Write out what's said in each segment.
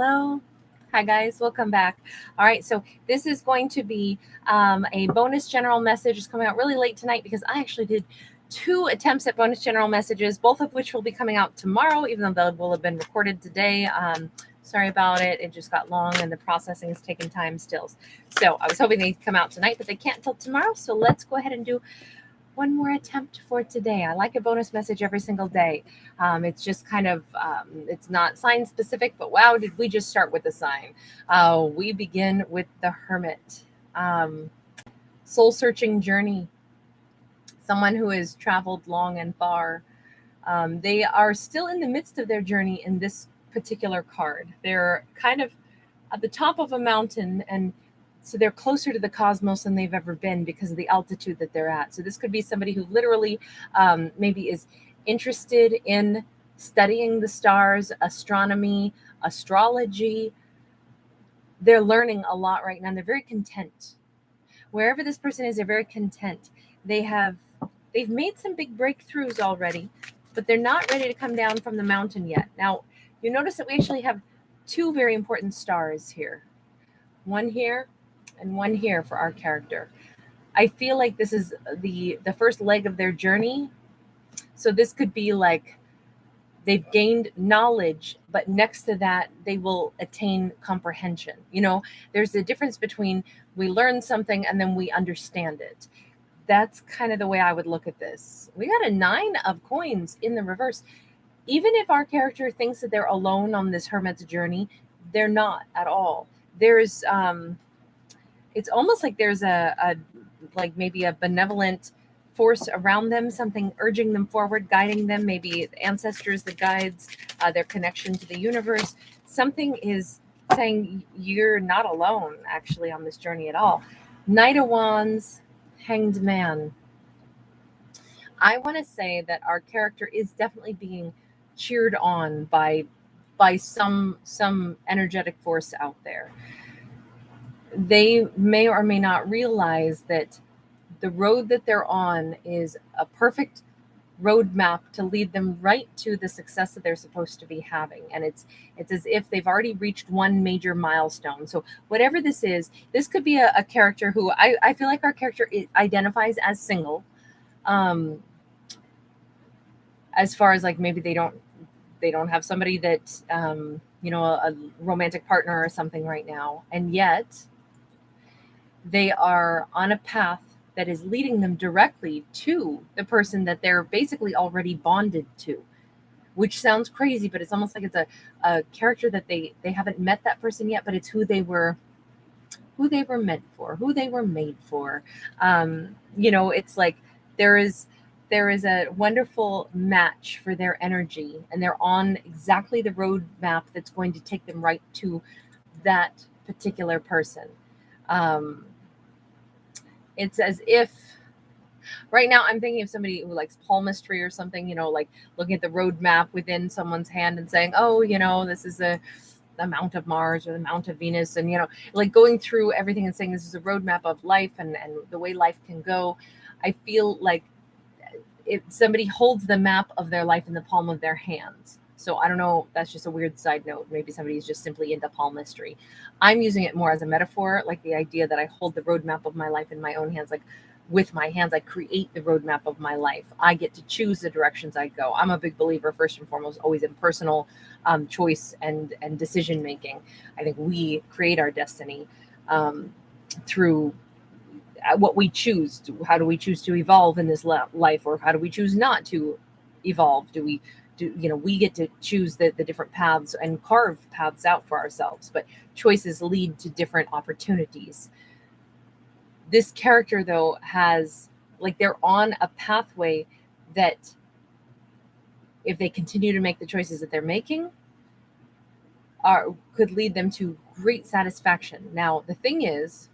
Hello. Hi, guys. Welcome back. All right. So this is going to be a bonus general message. It's coming out really late tonight because I actually did 2 attempts at bonus general messages, both of which will be coming out tomorrow, even though they will have been recorded today. Sorry about it. It just got long and the processing is taking time still. So I was hoping they'd come out tonight, but they can't till tomorrow. So let's go ahead and do one more attempt for today. I like a bonus message every single day. It's just kind of, it's not sign specific, but wow, did we just start with the sign? We begin with the Hermit. Soul searching journey. Someone who has traveled long and far. They are still in the midst of their journey in this particular card. They're kind of at the top of a mountain, and so they're closer to the cosmos than they've ever been because of the altitude that they're at. So this could be somebody who literally maybe is interested in studying the stars, astronomy, astrology. They're learning a lot right now. And they're very content. Wherever this person is, they're very content. They've made some big breakthroughs already, but they're not ready to come down from the mountain yet. Now, you notice that we actually have 2 very important stars here. One here and one here for our character. I feel like this is the first leg of their journey. So this could be like they've gained knowledge, but next to that, they will attain comprehension. You know, there's a difference between we learn something and then we understand it. That's kind of the way I would look at this. We got a 9 of coins in the reverse. Even if our character thinks that they're alone on this Hermit's journey, they're not at all. There's it's almost like there's a like maybe a benevolent force around them, something urging them forward, guiding them, maybe ancestors, the guides, their connection to the universe. Something is saying you're not alone actually on this journey at all. Knight of Wands, Hanged Man. I want to say that our character is definitely being cheered on by some energetic force out there. They may or may not realize that the road that they're on is a perfect roadmap to lead them right to the success that they're supposed to be having. And it's as if they've already reached one major milestone. So whatever this is, this could be a character who I feel like our character identifies as single. As far as like maybe they don't have somebody that a romantic partner or something right now, and yet they are on a path that is leading them directly to the person that they're basically already bonded to, which sounds crazy, but it's almost like it's a character that they haven't met that person yet, but it's who they were meant for, who they were made for. It's like there is a wonderful match for their energy, and they're on exactly the roadmap that's going to take them right to that particular person. It's as if right now I'm thinking of somebody who likes palmistry or something, like looking at the roadmap within someone's hand and saying, oh, this is the Mount of Mars or the Mount of Venus, and like going through everything and saying this is a roadmap of life and the way life can go. I feel like if somebody holds the map of their life in the palm of their hands. So I don't know, that's just a weird side note. Maybe somebody's just simply into palmistry. I'm using it more as a metaphor, like the idea that I hold the roadmap of my life in my own hands, like with my hands, I create the roadmap of my life. I get to choose the directions I go. I'm a big believer, first and foremost, always in personal choice and decision making. I think we create our destiny through what we choose. How do we choose to evolve in this life, or how do we choose not to evolve? We get to choose the different paths and carve paths out for ourselves, but choices lead to different opportunities. This character, though, has, like, they're on a pathway that if they continue to make the choices that they're making could lead them to great satisfaction. Now, the thing is,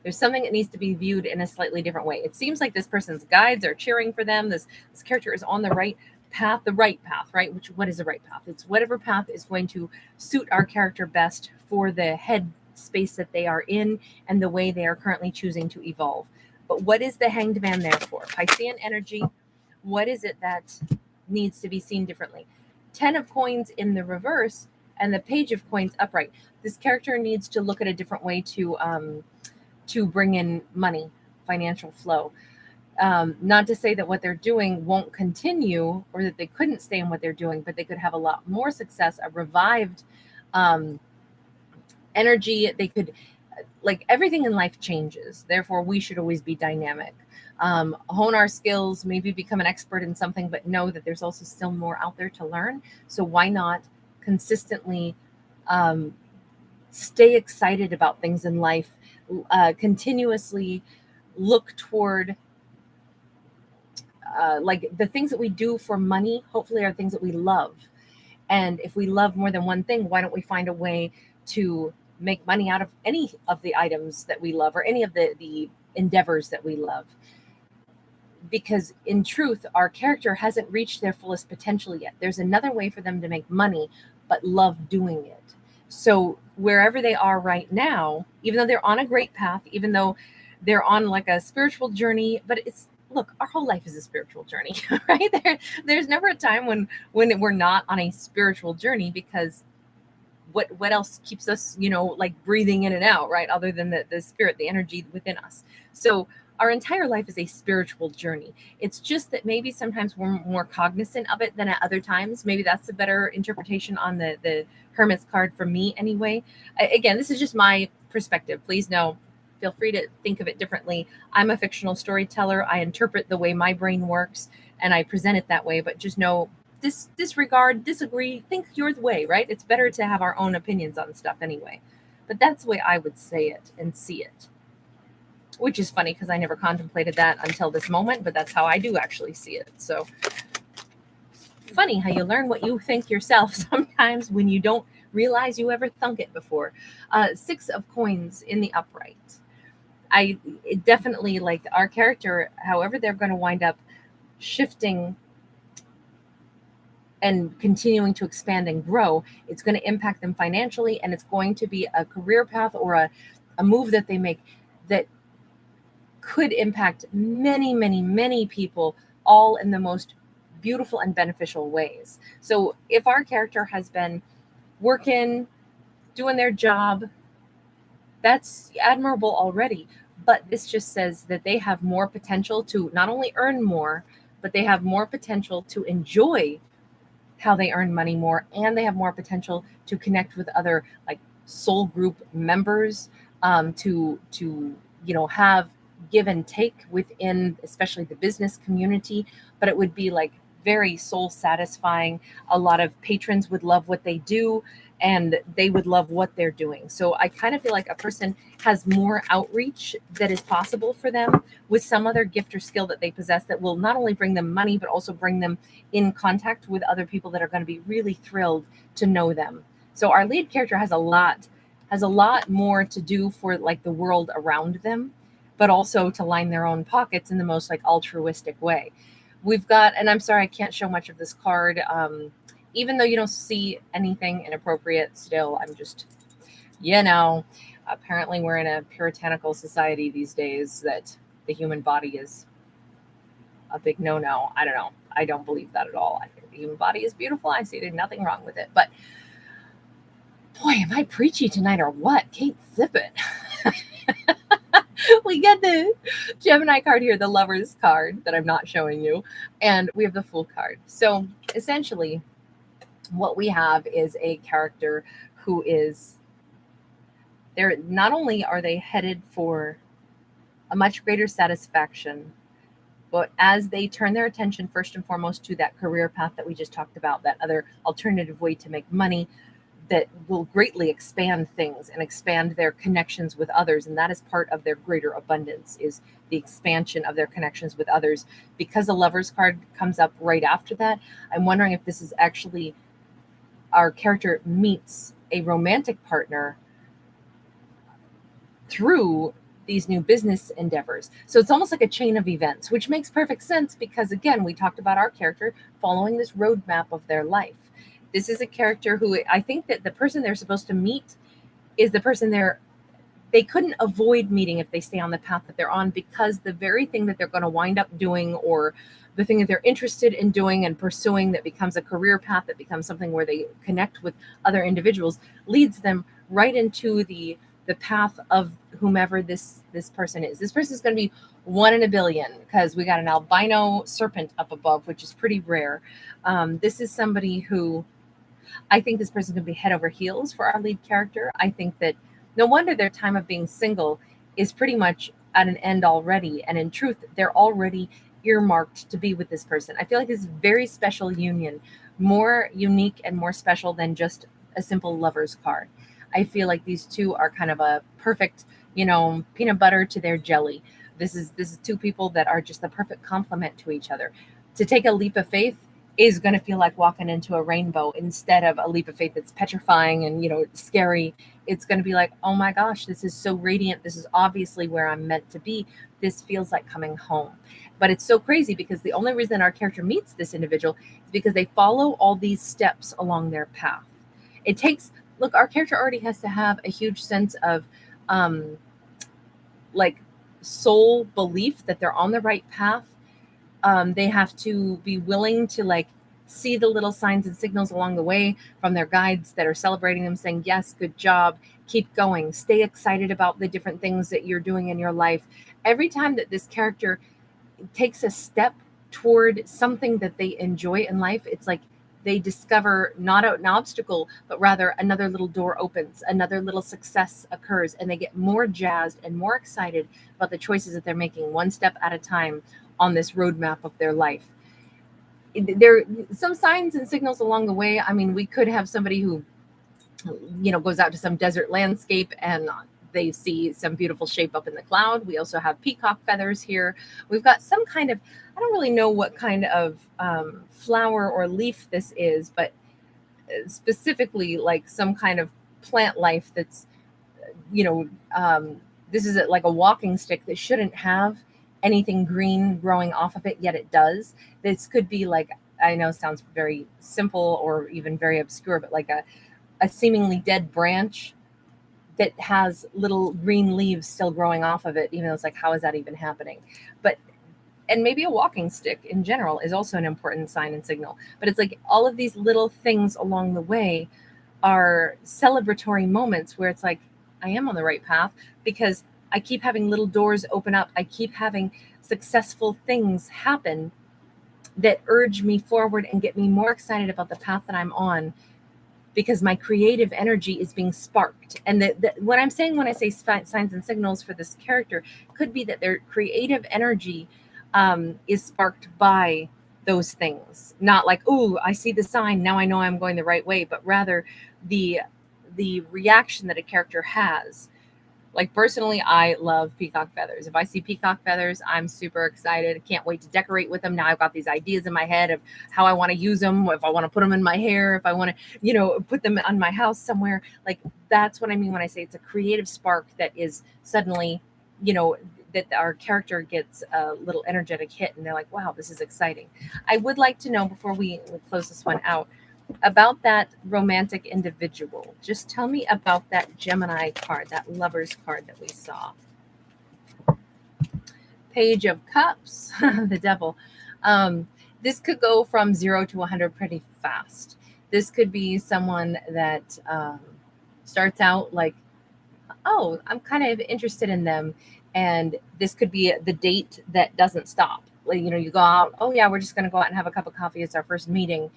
there's something that needs to be viewed in a slightly different way. It seems like this person's guides are cheering for them. This character is on the right path, right? What is the right path? It's whatever path is going to suit our character best for the head space that they are in and the way they are currently choosing to evolve. But what is the Hanged Man there for? Piscean energy, what is it that needs to be seen differently? 10 of coins in the reverse and the Page of Coins upright. This character needs to look at a different way to bring in money, financial flow. Not to say that what they're doing won't continue or that they couldn't stay in what they're doing, but they could have a lot more success, a revived energy. They could, like, everything in life changes. Therefore, we should always be dynamic. Hone our skills, maybe become an expert in something, but know that there's also still more out there to learn. So why not consistently stay excited about things in life, continuously look toward like the things that we do for money, hopefully are things that we love. And if we love more than one thing, why don't we find a way to make money out of any of the items that we love or any of the endeavors that we love? Because in truth, our character hasn't reached their fullest potential yet. There's another way for them to make money, but love doing it. So wherever they are right now, even though they're on a great path, even though they're on like a spiritual journey, but it's, look, our whole life is a spiritual journey, right? There's never a time when we're not on a spiritual journey, because what else keeps us, like breathing in and out, right? Other than the spirit, the energy within us. So our entire life is a spiritual journey. It's just that maybe sometimes we're more cognizant of it than at other times. Maybe that's a better interpretation on the Hermit's card for me anyway. Again, this is just my perspective. Please know, feel free to think of it differently. I'm a fictional storyteller. I interpret the way my brain works and I present it that way, but just know, disregard, disagree, think your way, right? It's better to have our own opinions on stuff anyway. But that's the way I would say it and see it. Which is funny because I never contemplated that until this moment, but that's how I do actually see it. So funny how you learn what you think yourself sometimes when you don't realize you ever thunk it before. 6 of Coins in the upright. It definitely, like, our character, however they're going to wind up shifting and continuing to expand and grow, it's going to impact them financially, and it's going to be a career path or a move that they make that could impact many, many, many people, all in the most beautiful and beneficial ways. So if our character has been working, doing their job, that's admirable already. But this just says that they have more potential to not only earn more, but they have more potential to enjoy how they earn money more, and they have more potential to connect with other, like, soul group members, to have give and take within, especially the business community. But it would be like very soul satisfying. A lot of patrons would love what they do, and they would love what they're doing. So I kind of feel like a person has more outreach that is possible for them with some other gift or skill that they possess that will not only bring them money, but also bring them in contact with other people that are going to be really thrilled to know them. So our lead character has a lot more to do for, like, the world around them, but also to line their own pockets in the most, like, altruistic way. We've got, and I'm sorry I can't show much of this card, even though you don't see anything inappropriate, still, I'm just, apparently we're in a puritanical society these days that the human body is a big no-no. I don't know. I don't believe that at all. I think the human body is beautiful. I see there's nothing wrong with it. But boy, am I preachy tonight or what? Kate, zip it. We get the Gemini card here, the Lover's card that I'm not showing you, and we have the Fool card. So essentially what we have is a character who is, they're not only are they headed for a much greater satisfaction, but as they turn their attention first and foremost to that career path that we just talked about, that other alternative way to make money that will greatly expand things and expand their connections with others. And that is part of their greater abundance, is the expansion of their connections with others. Because the Lover's card comes up right after that, I'm wondering if this is actually our character meets a romantic partner through these new business endeavors. So it's almost like a chain of events, which makes perfect sense because, again, we talked about our character following this roadmap of their life. This is a character who, I think that the person they're supposed to meet is the person they couldn't avoid meeting if they stay on the path that they're on, because the very thing that they're going to wind up doing or the thing that they're interested in doing and pursuing, that becomes a career path, that becomes something where they connect with other individuals, leads them right into the path of whomever this person is. This person is going to be 1 in a billion, because we got an albino serpent up above, which is pretty rare. This is somebody who, I think this person could be head over heels for our lead character. I think that no wonder their time of being single is pretty much at an end already. And in truth, they're already earmarked to be with this person. I feel like this is a very special union, more unique and more special than just a simple lover's card. I feel like these two are kind of a perfect, peanut butter to their jelly. This is two people that are just the perfect complement to each other. To take a leap of faith is going to feel like walking into a rainbow, instead of a leap of faith that's petrifying and scary. It's going to be like, oh my gosh, this is so radiant. This is obviously where I'm meant to be. This feels like coming home. But it's so crazy, because the only reason our character meets this individual is because they follow all these steps along their path. It takes, look, our character already has to have a huge sense of like soul belief that they're on the right path. They have to be willing to see the little signs and signals along the way from their guides that are celebrating them, saying, yes, good job, keep going, stay excited about the different things that you're doing in your life. Every time that this character takes a step toward something that they enjoy in life, it's like they discover not an obstacle, but rather another little door opens, another little success occurs, and they get more jazzed and more excited about the choices that they're making, one step at a time on this roadmap of their life. There are some signs and signals along the way. I mean, we could have somebody who, goes out to some desert landscape and they see some beautiful shape up in the cloud. We also have peacock feathers here. We've got some kind of, I don't really know what kind of flower or leaf this is, but specifically like some kind of plant life that's, this is like a walking stick that shouldn't have anything green growing off of it, yet it does. This could be like, I know it sounds very simple or even very obscure, but like a seemingly dead branch that has little green leaves still growing off of it, even though it's like, how is that even happening? And maybe a walking stick in general is also an important sign and signal. But it's like all of these little things along the way are celebratory moments where it's like, I am on the right path, because I keep having little doors open up. I keep having successful things happen that urge me forward and get me more excited about the path that I'm on, because my creative energy is being sparked. And what I'm saying when I say signs and signals for this character could be that their creative energy is sparked by those things. Not like, oh, I see the sign, now I know I'm going the right way, but rather the reaction that a character has. Like personally, I love peacock feathers. If I see peacock feathers, I'm super excited. I can't wait to decorate with them. Now I've got these ideas in my head of how I want to use them, if I want to put them in my hair, if I want to, put them on my house somewhere. Like that's what I mean when I say it's a creative spark that is suddenly, that our character gets a little energetic hit and they're like, wow, this is exciting. I would like to know, before we close this one out, about that romantic individual. Just tell me about that Gemini card, that Lover's card that we saw. Page of Cups, the Devil. This could go from 0 to 100 pretty fast. This could be someone that starts out like, oh, I'm kind of interested in them. And this could be the date that doesn't stop. Like, you go out, oh yeah, we're just going to go out and have a cup of coffee. It's our first meeting.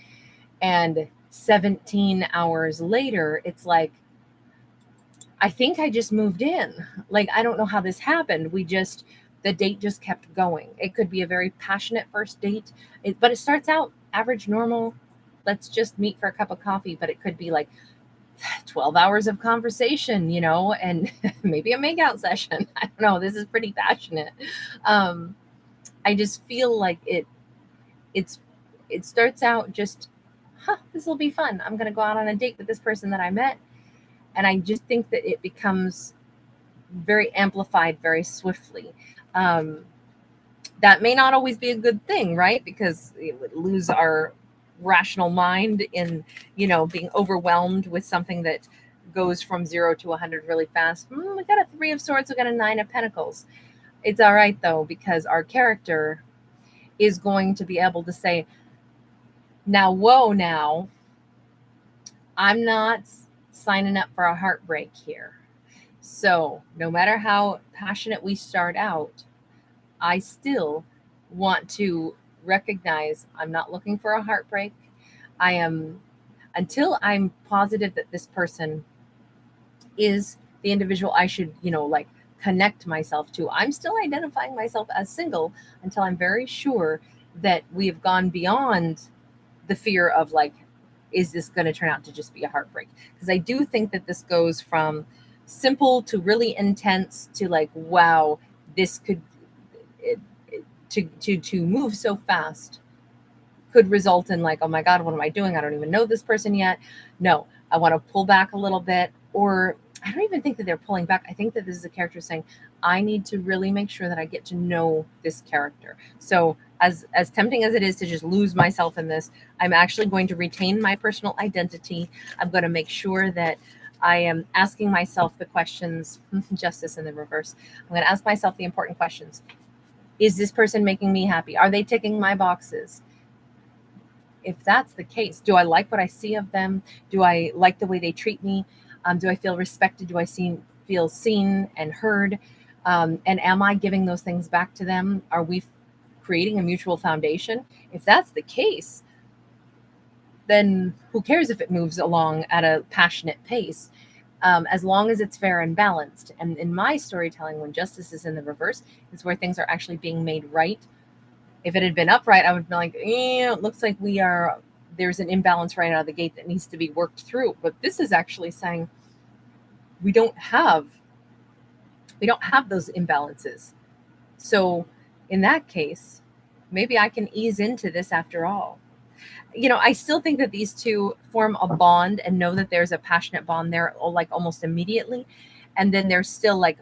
And 17 hours later, it's like, I think I just moved in. Like, I don't know how this happened. The date just kept going. It could be a very passionate first date, but it starts out average, normal. Let's just meet for a cup of coffee. But it could be like 12 hours of conversation, and maybe a makeout session. I don't know. This is pretty passionate. I just feel like it starts out just, this will be fun. I'm going to go out on a date with this person that I met. And I just think that it becomes very amplified very swiftly. That may not always be a good thing, right? Because it would lose our rational mind in, being overwhelmed with something that goes from 0 to 100 really fast. We got a 3 of Swords. We got a 9 of Pentacles. It's all right, though, because our character is going to be able to say, now, whoa, now, I'm not signing up for a heartbreak here. So no matter how passionate we start out, I still want to recognize I'm not looking for a heartbreak. I am, until I'm positive that this person is the individual I should, like connect myself to, I'm still identifying myself as single until I'm very sure that we have gone beyond the fear of like, is this going to turn out to just be a heartbreak? Because I do think that this goes from simple to really intense to like, wow, this could to move so fast could result in like, oh my God, what am I doing? I don't even know this person yet. No, I want to pull back a little bit. Or I don't even think that they're pulling back. I think that this is a character saying, I need to really make sure that I get to know this character. So as tempting as it is to just lose myself in this, I'm actually going to retain my personal identity. I'm going to make sure that I am asking myself the questions, justice in the reverse. I'm going to ask myself the important questions. Is this person making me happy? Are they ticking my boxes? If that's the case, do I like what I see of them? Do I like the way they treat me? Do I feel respected? Do I feel seen and heard? And am I giving those things back to them? Are we creating a mutual foundation? If that's the case, then who cares if it moves along at a passionate pace? As long as it's fair and balanced. And in my storytelling, when justice is in the reverse, is where things are actually being made right. If it had been upright, I would be like, it looks like there's an imbalance right out of the gate that needs to be worked through. But this is actually saying we don't have those imbalances. So in that case, maybe I can ease into this after all. I still think that these two form a bond and know that there's a passionate bond there, like almost immediately. And then there's still like,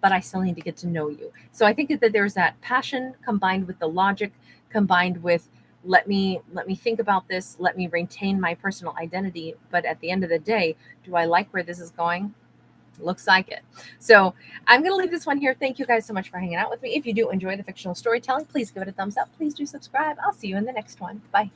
but I still need to get to know you. So I think that there's that passion combined with the logic, combined with let me think about this, let me retain my personal identity. But at the end of the day, do I like where this is going? Looks like it. So I'm going to leave this one here. Thank you guys so much for hanging out with me. If you do enjoy the fictional storytelling, please give it a thumbs up. Please do subscribe. I'll see you in the next one. Bye.